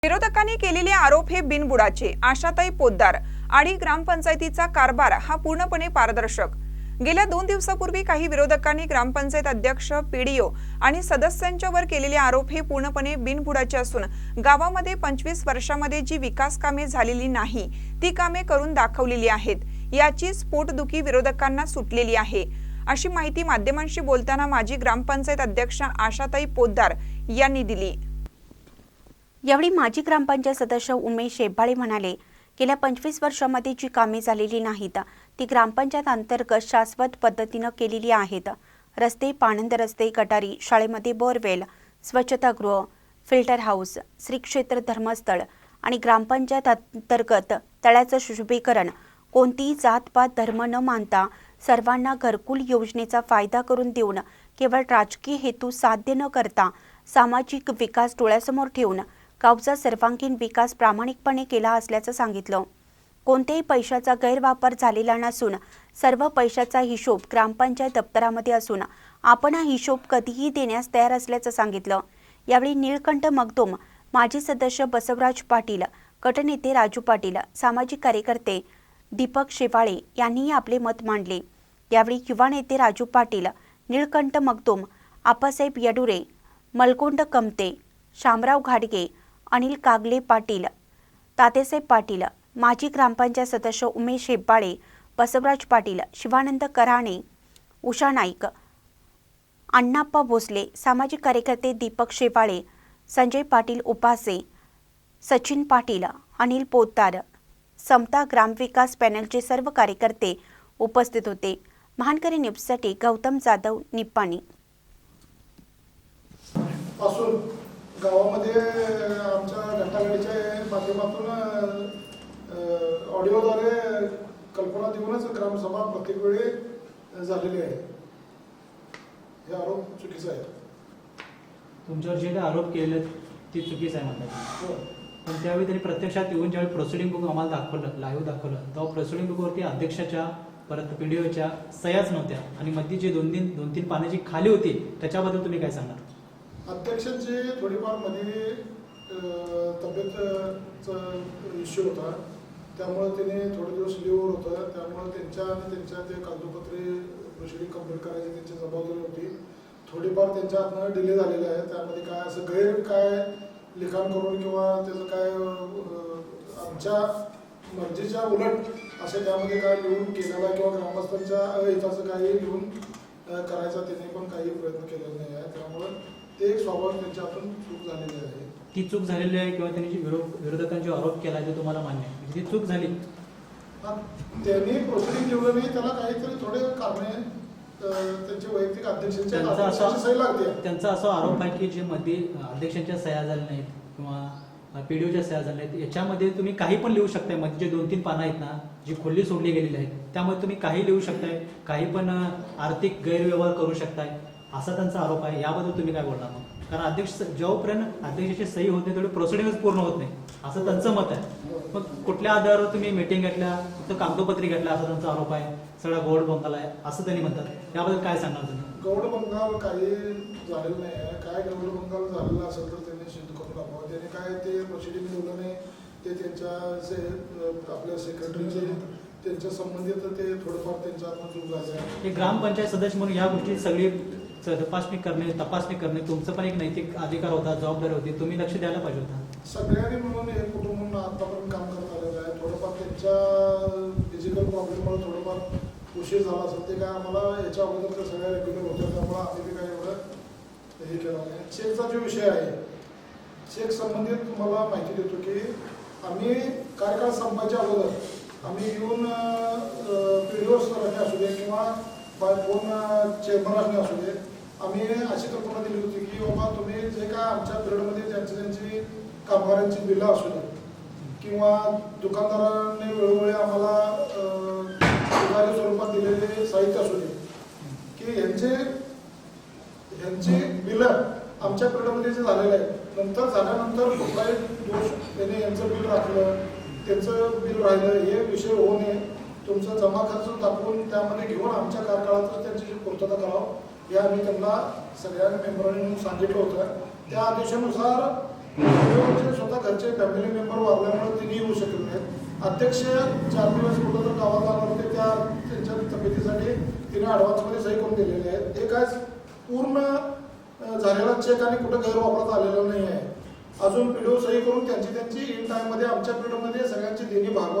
विरोधकांनी केलेले आरोप हे बिनबुडाचे। आशाताई पोद्दार आणि ग्रामपंचायतीचा कारभार हा पूर्णपणे पारदर्शक। गेल्या 2 दिवसापूर्वी काही विरोधकांनी ग्रामपंचायत अध्यक्ष, पीडीओ आणि सदस्यांच्यावर केलेले आरोप हे पूर्णपणे बिनबुडाचे असून गावामध्ये 25 वर्षांमध्ये जी विकास कामे झालेली नाही ती कामे करून दाखवलेली आहेत। याचीच पोटदुखी विरोधकांना सुटलेली आहे, अशी माहिती माध्यमांशी बोलताना माजी ग्रामपंचायत अध्यक्ष आशाताई पोद्दार यांनी दिली। यावेळी माजी ग्रामपंचायत सदस्य उमेश शेब्बाळे म्हणाले, गेल्या 25 वर्षांमध्ये जी कामे झालेली नाहीत ती ग्रामपंचायत अंतर्गत शाश्वत पद्धतीने केलेली आहेत। रस्ते, पाणंद रस्ते, गटारी, शाळेमध्ये बोरवेल, स्वच्छतागृह, फिल्टर हाऊस, श्री क्षेत्र धर्मस्थळ आणि ग्रामपंचायत अंतर्गत तळ्याचं शुभीकरण, कोणतीही जातपात धर्म न मानता सर्वांना घरकुल योजनेचा फायदा करून देऊन केवळ राजकीय हेतू साध्य न करता सामाजिक विकास डोळ्यासमोर ठेवून गावचा सर्वांगीण विकास प्रामाणिकपणे केला असल्याचं सांगितलं। कोणत्याही पैशाचा गैरवापर झालेला नसून सर्व पैशाचा हिशोब ग्रामपंचायत दप्तरामध्ये असून आपण हा हिशोब कधीही देण्यास तयार असल्याचं सांगितलं। यावेळी निळकंठ मगदूम, माजी सदस्य बसवराज पाटील, गटनेते राजू पाटील, सामाजिक कार्यकर्ते दीपक शेवाळे यांनीही आपले मत मांडले। यावेळी युवा नेते राजू पाटील, निळकंठ मगदूम, आप्पासाहेब यडुरे, मलकोंड कमते, शामराव घाडगे, अनिल कागले पाटील, तातेसाहेब पाटील, माजी ग्रामपंचायत सदस्य उमेश शेब्बाळे, बसवराज पाटील, शिवानंद कराणे, उषा नाईक, अण्णाप्पा भोसले, सामाजिक कार्यकर्ते दीपक शेवाळे, संजय पाटील उपासे, सचिन पाटील, अनिल पोद्दार, समता ग्रामविकास पॅनलचे सर्व कार्यकर्ते उपस्थित होते। महानकरी न्यूजसाठी गौतम जाधव, निप्पाणी। गावामध्ये आमच्या घंटागाडीच्या माध्यमातून ऑडिओद्वारे कल्पना देऊनच ग्रामसभा प्रत्येक वेळी झालेली आहे। हे आरोप चुकीचे आहेत। तुमच्यावर जे काही आरोप केले ते चुकीचं आहे म्हणतात, पण त्यावेळी त्यांनी प्रत्यक्षात येऊन ज्यावेळी प्रोसिडिंग बुक आम्हाला दाखवलं, लाईव्ह दाखवलं, तेव्हा प्रोसिडिंग बुकवरती अध्यक्षाच्या परत पीडीओच्या सह्याच नव्हत्या आणि मध्ये जे 2-3 पाने जी खाली होती त्याच्याबद्दल तुम्ही काय सांगणार? अध्यक्षांची थोडीफार मध्ये तब्येतचा इश्यू होता, त्यामुळे त्याने थोडे दिवस लिव्हवर होतं, त्यामुळे त्यांच्या ते कागदोपत्री प्रोसिडिंग कंप्लीट करायची त्यांची जबाबदारी होती। थोडीफार त्यांच्या हातनं डिले झालेले आहे। त्यामध्ये काय असं काय लिखाण करून किंवा त्याचं काय आमच्या मर्जीच्या उलट असं त्यामध्ये काय लिहून केलेला किंवा ग्रामस्थांच्या अहिताचं काही लिहून करायचा त्यांनी पण काही प्रयत्न केलेला नाही आहे। त्यामुळे ते एक स्वाभाविक त्यांच्या हातून चूक झालेली आहे। ती चूक झालेली आहे किंवा त्यांनी विरोधकांचे आरोप केला ते तुम्हाला मान्य आहे, ती चूक झाली। त्यांनी प्रोसिडिंग लिहिलं नाही, त्याला काहीतरी थोडे कारणे त्यांचे वैयक्तिक अध्यक्षांच्या सही लागते। त्यांचा असा आरोप आहे की जे मध्ये अध्यक्षांच्या सह्या झाल्या नाहीत किंवा पीडीओच्या सह्या झाल्या नाहीत, याच्यामध्ये तुम्ही काही पण लिहू शकताय। मध्ये जे 2-3 पानं आहेत ना, जी खुली सोडली गेलेली आहेत, त्यामध्ये तुम्ही काही लिहू शकताय, काही पण आर्थिक गैरव्यवहार करू शकताय, असा त्यांचा आरोप आहे। याबद्दल तुम्ही काय बोलणार मग? कारण अध्यक्ष जोपर्यंत अध्यक्षाची सही होत नाही तेवढे प्रोसिडिंगच पूर्ण होत नाही, असं त्यांचं मत आहे। मग कुठल्या आधारावर तुम्ही मीटिंग घेतल्या, फक्त कागदोपत्री घेतल्या, असा त्यांचा आरोप आहे, सगळा गौड बंगाल आहे असं त्यांनी म्हणतात। याबद्दल काय सांगणार तुम्ही? गौड बंगाल काही झालेलं नाही आहे। काय गौड बंगाल झालेलं असेल तर त्यांनी सिद्ध करून दाखवावं। त्यांनी काय ते प्रोसिडिंग लिहिलं नाही, ते त्यांच्या आपल्या सेक्रेटरीचे त्यांच्या संबंधित ते थोडंफार त्यांच्या हातून चूक झाली आहे। हे ग्रामपंचायत सदस्य म्हणून या गोष्टी सगळी तपासणी करणे तुमचं पण एक नैतिक अधिकार होता, जबाबदारी होती, तुम्ही लक्ष द्यायला पाहिजे होता। सगळ्यांनी मिळून हे कुटुंब म्हणून आतापर्यंत काम करत आलेलं आहे। थोडंफार त्यांच्या फिजिकल प्रॉब्लेममुळे थोडंफार उशीर झाला असेल, ते काय आम्हाला याच्या अगोदर तर सगळ्या रेग्युलर होत्या, त्यामुळे आम्ही ते काय एवढं हे केलं नाही। चेकचा जो विषय आहे, चेक संबंधित तुम्हाला माहिती देतो की आम्ही कार्यकाळ संपायच्या अगोदर आम्ही येऊन पीडीओ सरांनी असू दे किंवा बाय फोन चेअरमन असू दे, आम्ही अशी कल्पना दिली होती की बाबा तुम्ही जे काय आमच्या पिरियडमध्ये त्यांची कामगारांची बिलं असू दे किंवा दुकानदारांनी वेळोवेळी आम्हाला उधारी स्वरूपात दिलेले साहित्य असू दे, की ह्यांची बिलं आमच्या पिरियडमध्ये जे झालेलं आहे, नंतर झाल्यानंतर कुठलाही दोष त्याने यांचं बिल राखलं, त्यांचं बिल राहिलं, हे विषय होऊ नये। तुमचा जमा खर्च दाखवून त्यामध्ये घेऊन आमच्या कार्यकाळातच त्यांची पूर्तता करावं, हे आम्ही त्यांना सगळ्या मेंबरांनी सांगितलं होतं। त्या आदेशानुसार PDOचे स्वतः घरचे फॅमिली मेंबर वारल्यामुळे तिने येऊ शकले नाहीत. अध्यक्ष 4 दिवस कुठं तर गावात आले होते, त्यांच्या तब्येतीसाठी तिने ॲडव्हान्समध्ये सही करून दिलेले आहेत. हे काय पूर्ण झालेला चेक आणि कुठं गैरवापरात आलेला नाही आहे. अजून PDO सही करून त्यांची इन टाईममध्ये आमच्या PDOमध्ये सगळ्यांची देणी भागावर